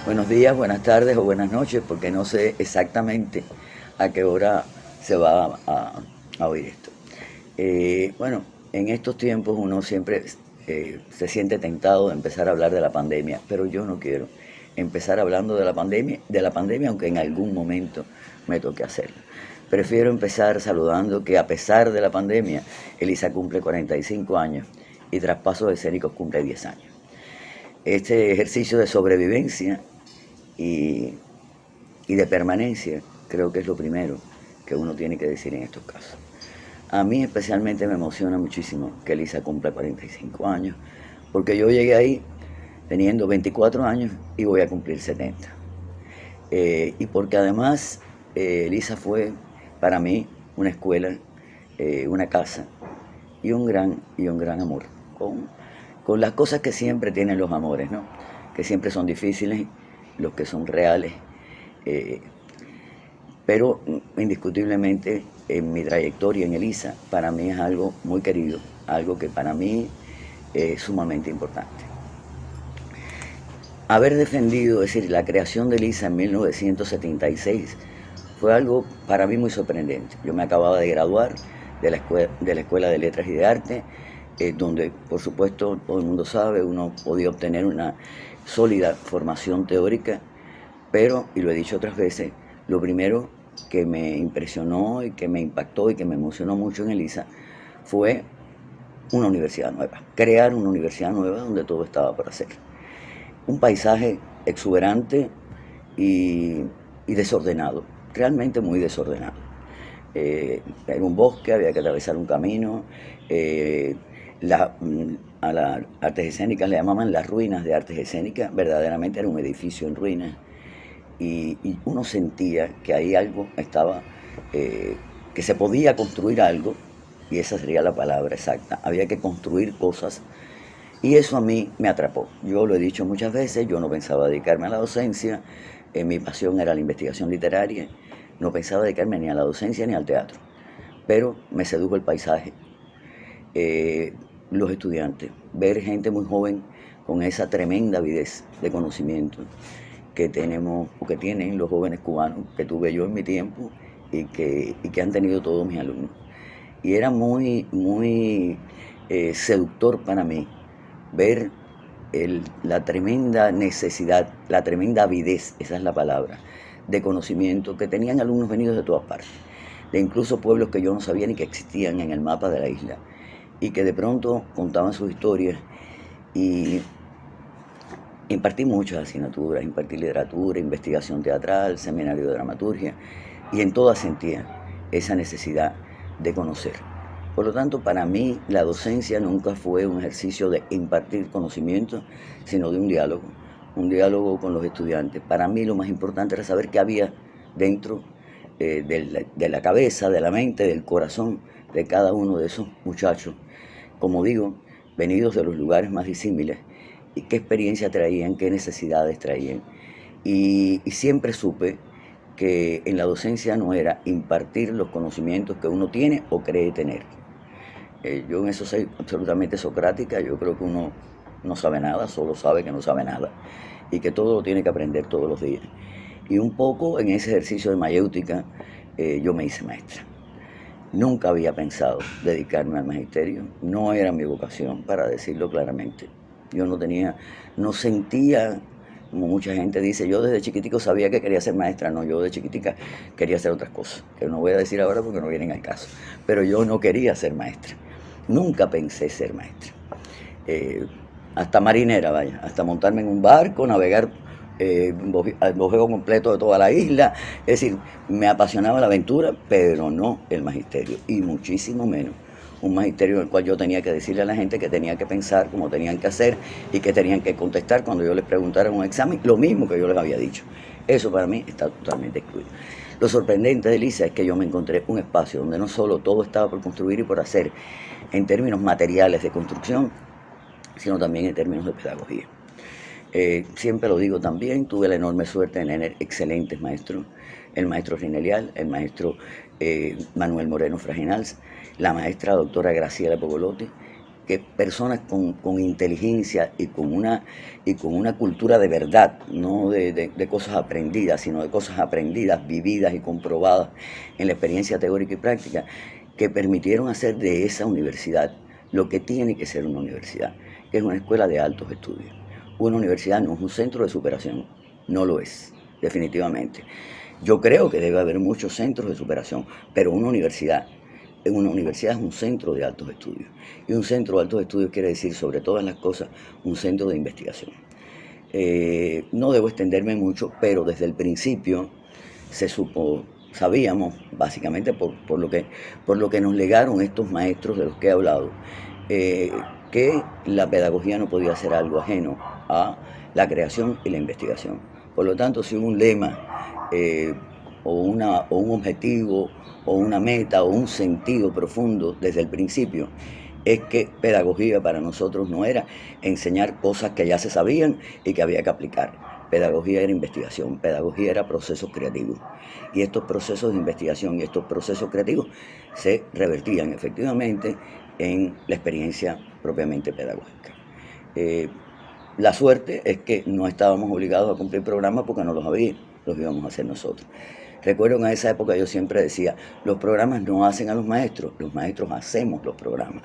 Buenos días, buenas tardes o buenas noches, porque no sé exactamente a qué hora se va a oír esto. Bueno, en estos tiempos uno siempre se siente tentado de empezar a hablar de la pandemia, pero yo no quiero empezar hablando de la pandemia, aunque en algún momento me toque hacerlo. Prefiero empezar saludando que a pesar de la pandemia, Elisa cumple 45 años y Traspasos Escénicos cumple 10 años. Este ejercicio de sobrevivencia y, y de permanencia creo que es lo primero que uno tiene que decir en estos casos. A mí especialmente me emociona muchísimo que Elisa cumpla 45 años, porque yo llegué ahí teniendo 24 años y voy a cumplir 70. Y porque además Elisa fue para mí una escuela, una casa y un gran amor, con las cosas que siempre tienen los amores, ¿no? Que siempre son difíciles, los que son reales, eh, pero indiscutiblemente en mi trayectoria en Elisa, para mí es algo muy querido, algo que para mí es sumamente importante. Haber defendido, es decir, la creación de Elisa en 1976 fue algo para mí muy sorprendente. Yo me acababa de graduar de la Escuela de Letras y de Arte, donde por supuesto todo el mundo sabe, uno podía obtener una sólida formación teórica, pero, y lo he dicho otras veces, lo primero que me impresionó y que me impactó y que me emocionó mucho en Elisa fue una universidad nueva, crear una universidad nueva donde todo estaba por hacer. Un paisaje exuberante y, y desordenado, realmente muy desordenado. Era un bosque, había que atravesar un camino. eh, la- a las artes escénicas le llamaban las ruinas de artes escénicas, verdaderamente era un edificio en ruinas y uno sentía que ahí algo estaba, que se podía construir algo, y esa sería la palabra exacta, había que construir cosas, y eso a mí me atrapó. Yo lo he dicho muchas veces, yo no pensaba dedicarme a la docencia, mi pasión era la investigación literaria, no pensaba dedicarme ni a la docencia ni al teatro, pero me sedujo el paisaje, eh, los estudiantes, ver gente muy joven con esa tremenda avidez de conocimiento que tenemos o que tienen los jóvenes cubanos que tuve yo en mi tiempo y que han tenido todos mis alumnos. Y era muy seductor para mí ver la tremenda necesidad, la tremenda avidez, esa es la palabra, de conocimiento que tenían alumnos venidos de todas partes, de incluso pueblos que yo no sabía ni que existían en el mapa de la isla, y que de pronto contaban sus historias y impartí muchas asignaturas, impartí literatura, investigación teatral, seminario de dramaturgia, y en todas sentía esa necesidad de conocer. Por lo tanto, para mí la docencia nunca fue un ejercicio de impartir conocimiento, sino de un diálogo con los estudiantes. Para mí lo más importante era saber qué había dentro de la cabeza, de la mente, del corazón de cada uno de esos muchachos, como digo, venidos de los lugares más disímiles, y qué experiencia traían, qué necesidades traían. Y siempre supe que en la docencia no era impartir los conocimientos que uno tiene o cree tener. Yo en eso soy absolutamente socrática, yo creo que uno no sabe nada, solo sabe que no sabe nada y que todo lo tiene que aprender todos los días. Y un poco en ese ejercicio de mayéutica yo me hice maestra. Nunca había pensado dedicarme al magisterio, no era mi vocación, para decirlo claramente. Yo no tenía, no sentía, como mucha gente dice, yo desde chiquitico sabía que quería ser maestra, no, yo de chiquitica quería hacer otras cosas, que no voy a decir ahora porque no vienen al caso, pero yo no quería ser maestra, nunca pensé ser maestra. Eh, Hasta marinera, vaya, hasta montarme en un barco, navegar al bosqueo completo de toda la isla. Es decir, me apasionaba la aventura, pero no el magisterio, y muchísimo menos un magisterio en el cual yo tenía que decirle a la gente que tenía que pensar, como tenían que hacer y que tenían que contestar cuando yo les preguntara en un examen, lo mismo que yo les había dicho. Eso para mí está totalmente excluido. Lo sorprendente de Elisa es que yo me encontré un espacio donde no solo todo estaba por construir y por hacer en términos materiales de construcción, sino también en términos de pedagogía. Siempre lo digo también, tuve la enorme suerte de tener excelentes maestros, el maestro Rinelial, el maestro Manuel Moreno Frajinals, la maestra doctora Graciela Pogolotti, que personas con inteligencia y con una cultura de verdad, no de cosas aprendidas, sino de cosas aprendidas, vividas y comprobadas en la experiencia teórica y práctica, que permitieron hacer de esa universidad lo que tiene que ser una universidad, que es una escuela de altos estudios. Una universidad no es un centro de superación, no lo es, definitivamente. Yo creo que debe haber muchos centros de superación, pero una universidad es un centro de altos estudios. Y un centro de altos estudios quiere decir, sobre todas las cosas, un centro de investigación. No debo extenderme mucho, pero desde el principio sabíamos, básicamente por lo que nos legaron estos maestros de los que he hablado, eh, que la pedagogía no podía ser algo ajeno a la creación y la investigación. Por lo tanto, si hubo un lema o un objetivo o una meta o un sentido profundo desde el principio, es que pedagogía para nosotros no era enseñar cosas que ya se sabían y que había que aplicar. Pedagogía era investigación, pedagogía era procesos creativos. Y estos procesos de investigación y estos procesos creativos se revertían efectivamente en la experiencia propiamente pedagógica. La suerte es que no estábamos obligados a cumplir programas porque no los íbamos a hacer nosotros. Recuerdo que en esa época yo siempre decía, los programas no hacen a los maestros hacemos los programas.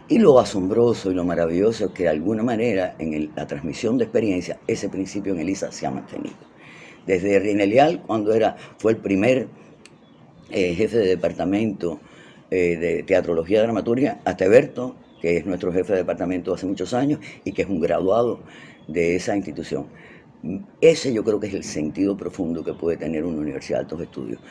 Y lo asombroso y lo maravilloso es que de alguna manera en la transmisión de experiencia ese principio en ELISA se ha mantenido. Desde Rinelial, fue el primer jefe de departamento de teatrología y dramaturgia, hasta Eberto, que es nuestro jefe de departamento hace muchos años y que es un graduado de esa institución. Ese yo creo que es el sentido profundo que puede tener una universidad de altos estudios.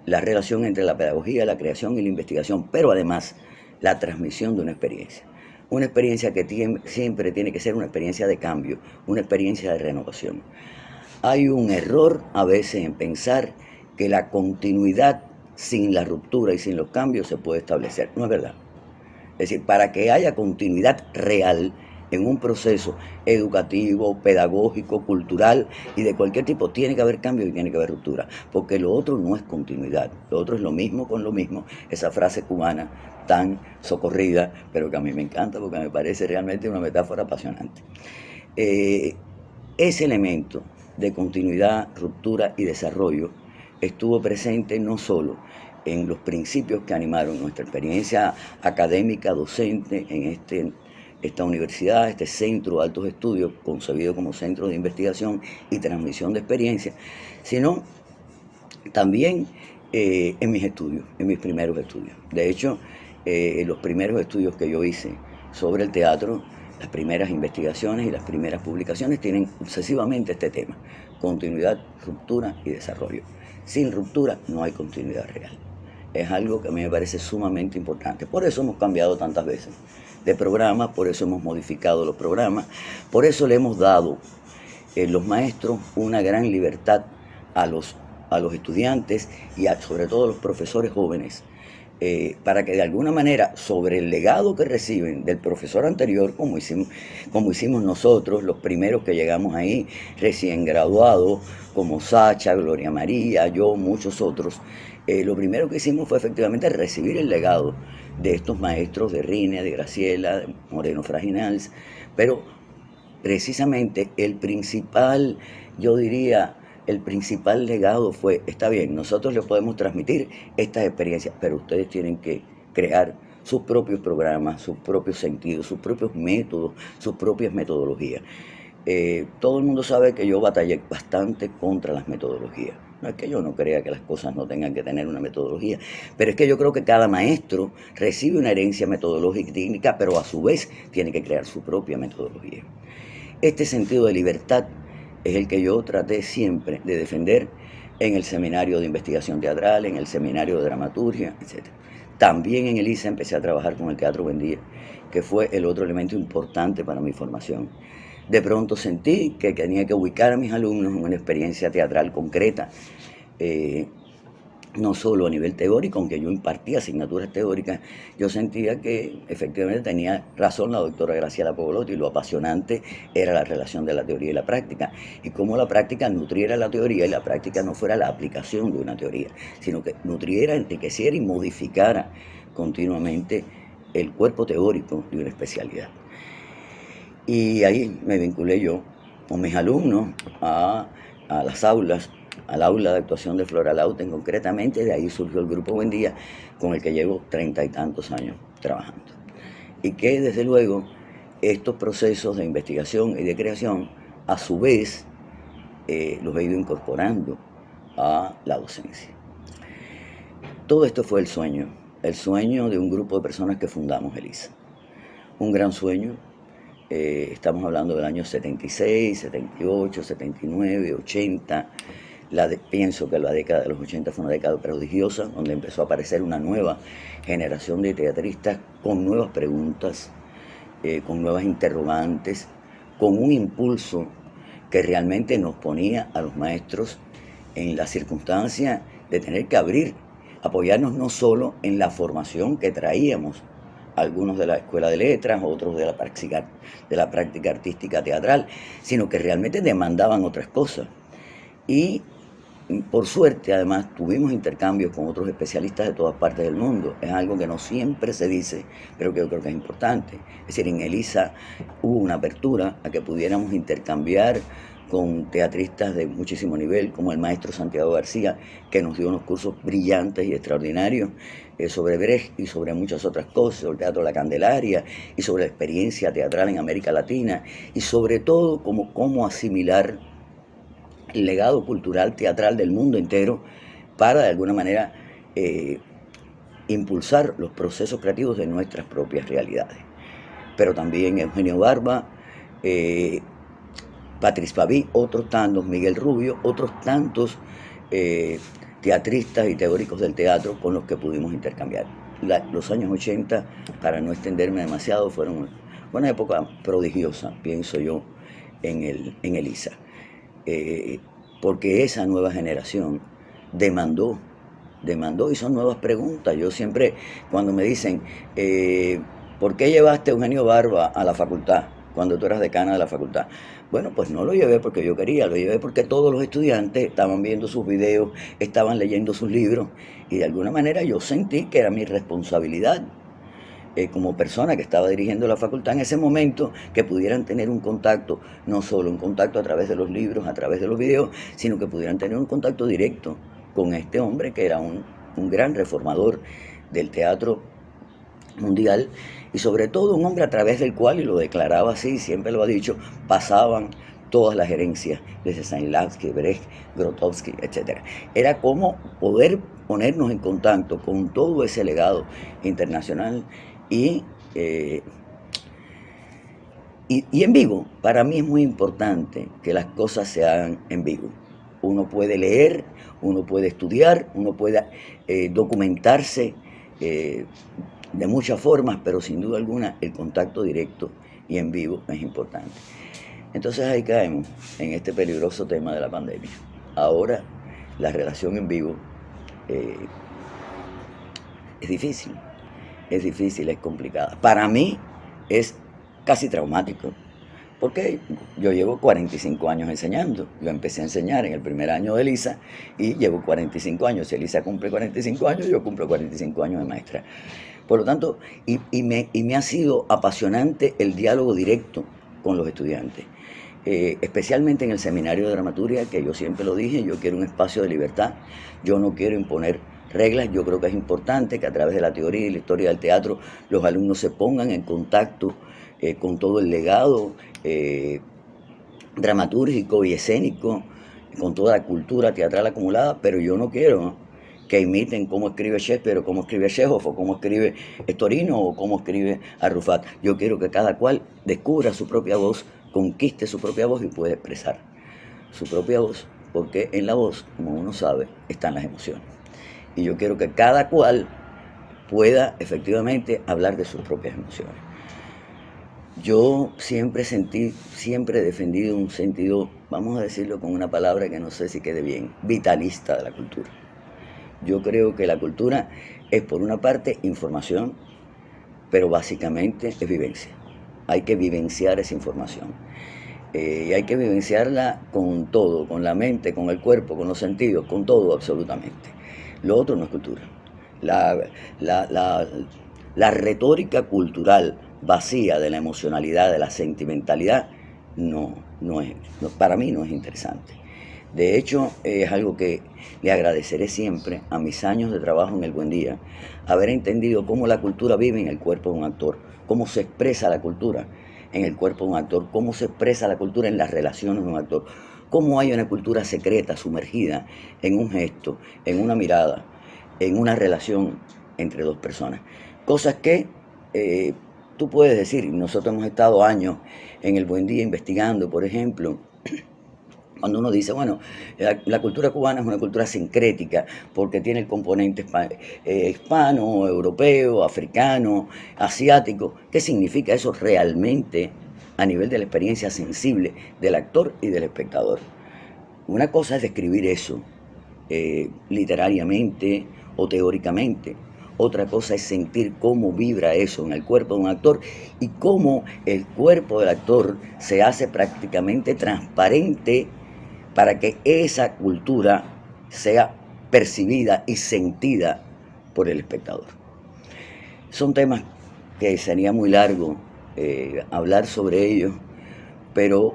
La relación entre la pedagogía, la creación y la investigación, pero además la transmisión de una experiencia. Una experiencia que siempre tiene que ser una experiencia de cambio, una experiencia de renovación. Hay un error a veces en pensar que la continuidad sin la ruptura y sin los cambios se puede establecer. No es verdad. Es decir, para que haya continuidad real en un proceso educativo, pedagógico, cultural y de cualquier tipo, tiene que haber cambio y tiene que haber ruptura, porque lo otro no es continuidad, lo otro es lo mismo con lo mismo, esa frase cubana tan socorrida, pero que a mí me encanta porque me parece realmente una metáfora apasionante. Ese elemento de continuidad, ruptura y desarrollo estuvo presente no solo en los principios que animaron nuestra experiencia académica, docente en esta universidad, este centro de altos estudios, concebido como centro de investigación y transmisión de experiencias, sino también en mis estudios, en mis primeros estudios. De hecho, los primeros estudios que yo hice sobre el teatro, las primeras investigaciones y las primeras publicaciones tienen sucesivamente este tema: continuidad, ruptura y desarrollo. Sin ruptura no hay continuidad real. Es algo que a mí me parece sumamente importante. Por eso hemos cambiado tantas veces de programa, por eso hemos modificado los programas, por eso le hemos dado los maestros una gran libertad a los estudiantes y sobre todo a los profesores jóvenes, para que de alguna manera sobre el legado que reciben del profesor anterior, como hicimos nosotros, los primeros que llegamos ahí, recién graduados, como Sacha, Gloria María, yo, muchos otros, lo primero que hicimos fue efectivamente recibir el legado de estos maestros de Rine, de Graciela, de Moreno Fraginals, pero precisamente yo diría, el principal legado fue: está bien, nosotros les podemos transmitir estas experiencias, pero ustedes tienen que crear sus propios programas, sus propios sentidos, sus propios métodos, sus propias metodologías. Todo el mundo sabe que yo batallé bastante contra las metodologías. No es que yo no crea que las cosas no tengan que tener una metodología, pero es que yo creo que cada maestro recibe una herencia metodológica y técnica, pero a su vez tiene que crear su propia metodología. Este sentido de libertad es el que yo traté siempre de defender en el seminario de investigación teatral, en el seminario de dramaturgia, etc. También en ELISA empecé a trabajar con el Teatro Buendía, que fue el otro elemento importante para mi formación. De pronto sentí que tenía que ubicar a mis alumnos en una experiencia teatral concreta, no solo a nivel teórico, aunque yo impartía asignaturas teóricas, yo sentía que efectivamente tenía razón la doctora Graciela Pogolotti, y lo apasionante era la relación de la teoría y la práctica, y cómo la práctica nutriera la teoría y la práctica no fuera la aplicación de una teoría, sino que nutriera, enriqueciera y modificara continuamente el cuerpo teórico de una especialidad. Y ahí me vinculé yo con mis alumnos a las aulas, al aula de actuación de Flora Lauten, concretamente de ahí surgió el Grupo Buen Día, con el que llevo 30 y tantos años trabajando. Y que desde luego estos procesos de investigación y de creación, a su vez, los he ido incorporando a la docencia. Todo esto fue el sueño de un grupo de personas que fundamos ELISA. Un gran sueño. Estamos hablando del año 76, 78, 79, 80. Pienso que la década de los 80 fue una década prodigiosa, donde empezó a aparecer una nueva generación de teatristas con nuevas preguntas, con nuevas interrogantes, con un impulso que realmente nos ponía a los maestros en la circunstancia de tener que apoyarnos no solo en la formación que traíamos, algunos de la Escuela de Letras, otros de la práctica artística teatral, sino que realmente demandaban otras cosas. Y por suerte, además, tuvimos intercambios con otros especialistas de todas partes del mundo. Es algo que no siempre se dice, pero que yo creo que es importante. Es decir, en ELISA hubo una apertura a que pudiéramos intercambiar con teatristas de muchísimo nivel, como el maestro Santiago García, que nos dio unos cursos brillantes y extraordinarios sobre Brecht y sobre muchas otras cosas, sobre el Teatro La Candelaria y sobre la experiencia teatral en América Latina, y sobre todo cómo asimilar el legado cultural teatral del mundo entero para, de alguna manera, impulsar los procesos creativos de nuestras propias realidades. Pero también Eugenio Barba, Patrice Paví, otros tantos, Miguel Rubio, otros tantos teatristas y teóricos del teatro con los que pudimos intercambiar. Los años 80, para no extenderme demasiado, fueron una época prodigiosa, pienso yo, en ELISA. Porque esa nueva generación demandó y son nuevas preguntas. Yo siempre, cuando me dicen, ¿por qué llevaste a Eugenio Barba a la facultad cuando tú eras decana de la facultad? Bueno, pues no lo llevé porque yo quería, lo llevé porque todos los estudiantes estaban viendo sus videos, estaban leyendo sus libros, y de alguna manera yo sentí que era mi responsabilidad como persona que estaba dirigiendo la facultad en ese momento, que pudieran tener un contacto, no solo un contacto a través de los libros, a través de los videos, sino que pudieran tener un contacto directo con este hombre que era un gran reformador del teatro mundial, y sobre todo un hombre a través del cual, y lo declaraba así, siempre lo ha dicho, pasaban todas las herencias, desde Stanislavski, Brecht, Grotowski, etc. Era como poder ponernos en contacto con todo ese legado internacional y en vivo. Para mí es muy importante que las cosas se hagan en vivo. Uno puede leer, uno puede estudiar, uno puede documentarse de muchas formas, pero sin duda alguna el contacto directo y en vivo es importante. Entonces ahí caemos en este peligroso tema de la pandemia. Ahora la relación en vivo es difícil, es complicada. Para mí es casi traumático, porque yo llevo 45 años enseñando. Yo empecé a enseñar en el primer año de ELISA y llevo 45 años. Si ELISA cumple 45 años, yo cumplo 45 años de maestra. Por lo tanto, y me ha sido apasionante el diálogo directo con los estudiantes. Especialmente en el seminario de dramaturgia, que yo siempre lo dije, yo quiero un espacio de libertad, yo no quiero imponer reglas. Yo creo que es importante que a través de la teoría y la historia del teatro los alumnos se pongan en contacto con todo el legado dramatúrgico y escénico, con toda la cultura teatral acumulada, pero yo no quiero que imiten cómo escribe Shakespeare, o cómo escribe Chekhov, o cómo escribe Storino, o cómo escribe Arrufat. Yo quiero que cada cual descubra su propia voz, conquiste su propia voz y pueda expresar su propia voz, porque en la voz, como uno sabe, están las emociones. Y yo quiero que cada cual pueda efectivamente hablar de sus propias emociones. Yo siempre he defendido un sentido, vamos a decirlo con una palabra que no sé si quede bien, vitalista de la cultura. Yo creo que la cultura es, por una parte, información, pero básicamente es vivencia. Hay que vivenciar esa información. Y hay que vivenciarla con todo, con la mente, con el cuerpo, con los sentidos, con todo absolutamente. Lo otro no es cultura. La retórica cultural vacía de la emocionalidad, de la sentimentalidad, para mí no es interesante. De hecho, es algo que le agradeceré siempre a mis años de trabajo en El Buen Día, haber entendido cómo la cultura vive en el cuerpo de un actor, cómo se expresa la cultura en el cuerpo de un actor, cómo se expresa la cultura en las relaciones de un actor, cómo hay una cultura secreta sumergida en un gesto, en una mirada, en una relación entre dos personas. Cosas que tú puedes decir, nosotros hemos estado años en El Buen Día investigando, por ejemplo, cuando uno dice, bueno, la cultura cubana es una cultura sincrética porque tiene el componente hispano, europeo, africano, asiático. ¿Qué significa eso realmente a nivel de la experiencia sensible del actor y del espectador? Una cosa es describir eso literariamente o teóricamente. Otra cosa es sentir cómo vibra eso en el cuerpo de un actor y cómo el cuerpo del actor se hace prácticamente transparente para que esa cultura sea percibida y sentida por el espectador. Son temas que sería muy largo hablar sobre ellos, pero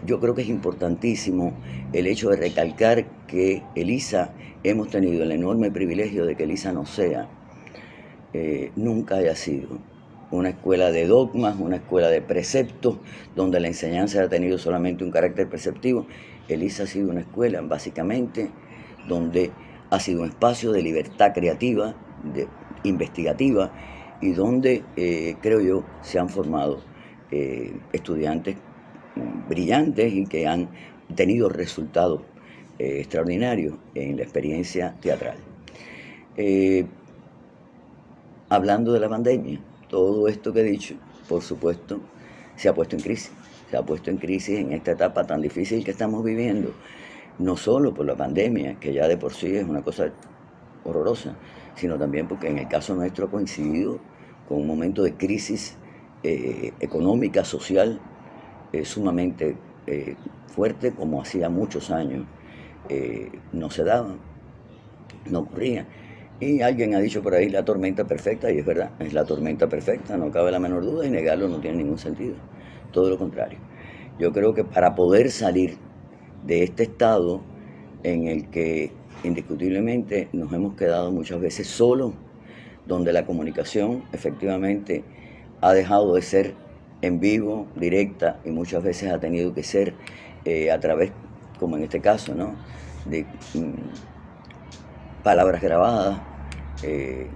yo creo que es importantísimo el hecho de recalcar que ELISA, hemos tenido el enorme privilegio de que ELISA no sea, nunca haya sido una escuela de dogmas, una escuela de preceptos, donde la enseñanza ha tenido solamente un carácter perceptivo. ELISA ha sido una escuela, básicamente, donde ha sido un espacio de libertad creativa, investigativa, y donde, creo yo, se han formado estudiantes brillantes y que han tenido resultados extraordinarios en la experiencia teatral. Hablando de la pandemia, todo esto que he dicho, por supuesto, se ha puesto en crisis. Se ha puesto en crisis en esta etapa tan difícil que estamos viviendo, no solo por la pandemia, que ya de por sí es una cosa horrorosa, sino también porque en el caso nuestro ha coincidido con un momento de crisis económica, social, sumamente fuerte, como hacía muchos años no se daba, no ocurría. Y alguien ha dicho por ahí la tormenta perfecta, y es verdad, es la tormenta perfecta, no cabe la menor duda, y negarlo no tiene ningún sentido. Todo lo contrario. Yo creo que para poder salir de este estado en el que indiscutiblemente nos hemos quedado muchas veces solos, donde la comunicación efectivamente ha dejado de ser en vivo, directa, y muchas veces ha tenido que ser a través, como en este caso, ¿no?, de palabras grabadas, eh,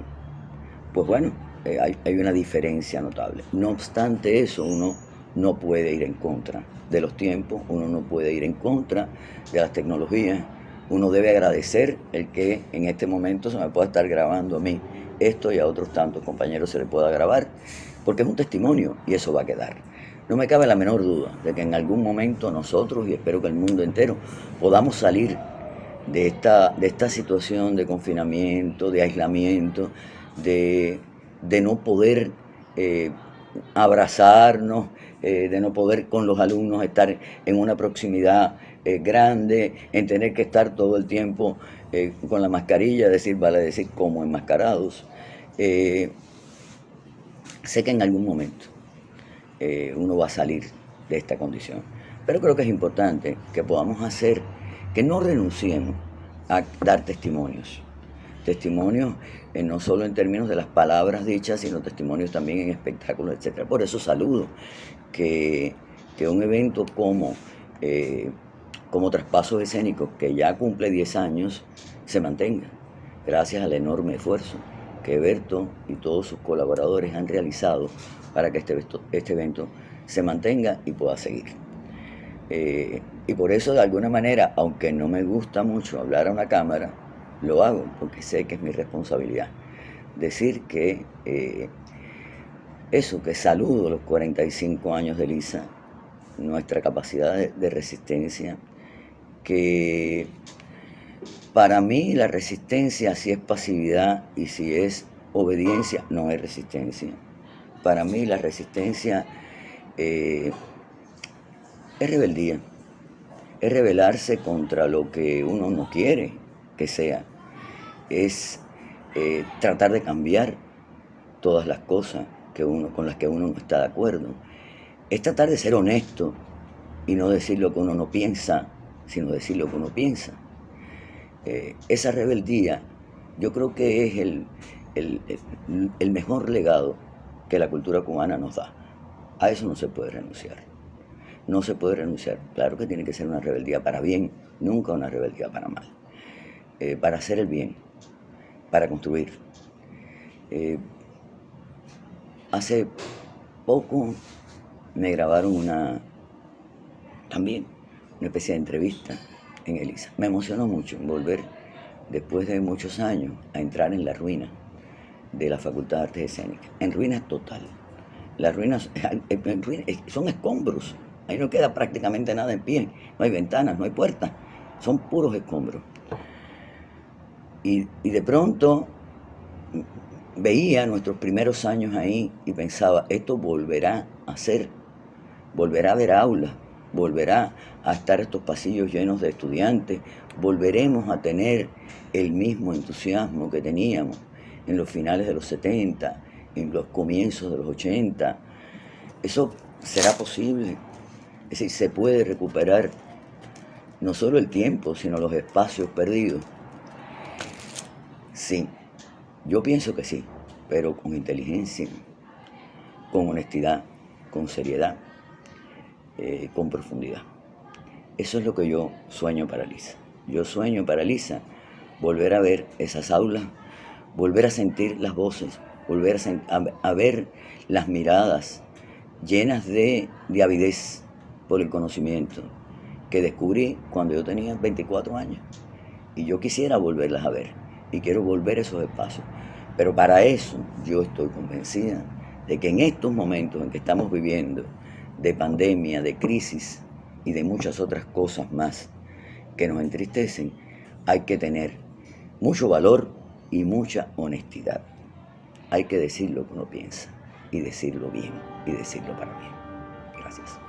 pues bueno, hay una diferencia notable. No obstante eso, uno no puede ir en contra de los tiempos, uno no puede ir en contra de las tecnologías. Uno debe agradecer el que en este momento se me pueda estar grabando a mí esto y a otros tantos compañeros se les pueda grabar, porque es un testimonio y eso va a quedar. No me cabe la menor duda de que en algún momento nosotros, y espero que el mundo entero, podamos salir de esta situación de confinamiento, de aislamiento, de no poder abrazarnos, de no poder con los alumnos estar en una proximidad grande, en tener que estar todo el tiempo con la mascarilla, vale decir, como enmascarados. Sé que en algún momento uno va a salir de esta condición, pero creo que es importante que podamos hacer, que no renunciemos a dar testimonios. Testimonios no solo en términos de las palabras dichas, sino testimonios también en espectáculos, etc. Por eso saludo que un evento como Traspasos Escénicos, que ya cumple 10 años, se mantenga, gracias al enorme esfuerzo que Berto y todos sus colaboradores han realizado para que este evento se mantenga y pueda seguir. Y por eso, de alguna manera, aunque no me gusta mucho hablar a una cámara, lo hago porque sé que es mi responsabilidad. Decir que que saludo los 45 años de ELISA, nuestra capacidad de resistencia, que para mí la resistencia, si es pasividad y si es obediencia, no es resistencia. Para mí la resistencia es rebeldía, es rebelarse contra lo que uno no quiere que sea, es tratar de cambiar todas las cosas con las que uno no está de acuerdo. Es tratar de ser honesto y no decir lo que uno no piensa, sino decir lo que uno piensa. Esa rebeldía yo creo que es el mejor legado que la cultura cubana nos da. A eso no se puede renunciar. No se puede renunciar. Claro que tiene que ser una rebeldía para bien, nunca una rebeldía para mal. Para hacer el bien, para construir. Hace poco me grabaron también una especie de entrevista en Elisa. Me emocionó mucho volver, después de muchos años, a entrar en la ruina de la Facultad de Artes Escénicas. En ruina total. Las ruinas son escombros. Ahí no queda prácticamente nada en pie. No hay ventanas, no hay puertas. Son puros escombros. Y de pronto veía nuestros primeros años ahí y pensaba, esto volverá a ser, volverá a haber aulas, volverá a estar estos pasillos llenos de estudiantes, volveremos a tener el mismo entusiasmo que teníamos en los finales de los 70, en los comienzos de los 80. Eso será posible. Es decir, se puede recuperar no solo el tiempo, sino los espacios perdidos. Sí, yo pienso que sí, pero con inteligencia, con honestidad, con seriedad, con profundidad. Eso es lo que yo sueño para Lisa. Yo sueño para Lisa volver a ver esas aulas, volver a sentir las voces, volver a ver las miradas llenas de avidez por el conocimiento que descubrí cuando yo tenía 24 años. Y yo quisiera volverlas a ver y quiero volver a esos espacios. Pero para eso yo estoy convencida de que en estos momentos en que estamos viviendo de pandemia, de crisis y de muchas otras cosas más que nos entristecen, hay que tener mucho valor y mucha honestidad. Hay que decir lo que uno piensa y decirlo bien y decirlo para bien. Gracias.